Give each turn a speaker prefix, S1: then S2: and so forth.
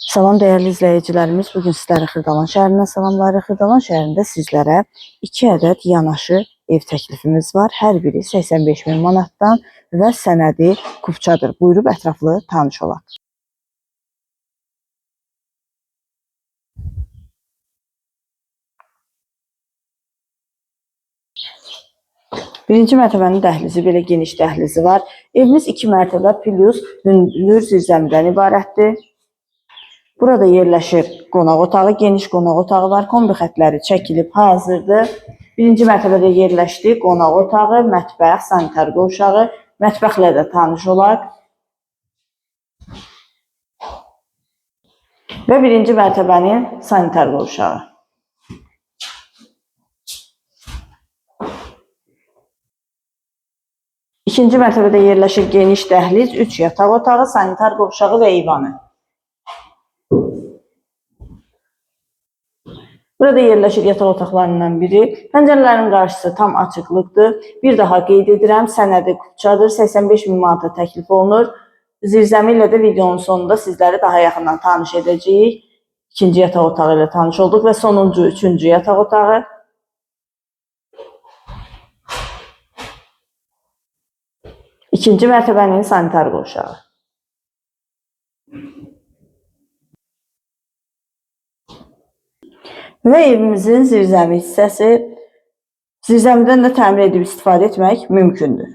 S1: Salam dəyərli izləyicilərimiz, bugün sizləri Xırdalan şəhərindən salamlayırıq. Xırdalan şəhərində sizlərə 2 ədəd yanaşı ev təklifimiz var. Hər biri 85.000 manatdan və sənədi kupçadır. Buyurub ətraflı tanış olaq. Birinci mərtəbənin dəhlizi, belə geniş dəhlizi var. Evimiz 2 mərtəbə plus hündür zirzəmidən ibarətdir. Burada yerləşir qonaq otağı, geniş qonaq otağı var. Kombi xətləri çəkilib hazırdır. Birinci mərtəbədə yerləşdi qonaq otağı, mətbəx, sanitar qovşağı. Mətbəxlə də tanış olaq. Və birinci mərtəbənin sanitar qovşağı. İkinci mərtəbədə yerləşir geniş dəhliz, 3 yataq otağı, sanitar qovşağı və eyvanı. Burada yerləşir yataq otaqlarından biri. Pəncərələrin qarşısı tam açıqlıqdır. Bir daha qeyd edirəm, sənədi kupçadır, 85.000 manata təklif olunur. Zirzəmi ilə də videonun sonunda sizləri daha yaxından tanış edəcəyik. İkinci yataq otağı ilə tanış olduq və sonuncu, üçüncü yataq otağı. İkinci mərtəbənin sanitar qovşağı. Və evimizin zirzəmi hissəsi, zirzəmidən də təmir edib istifadə etmək mümkündür.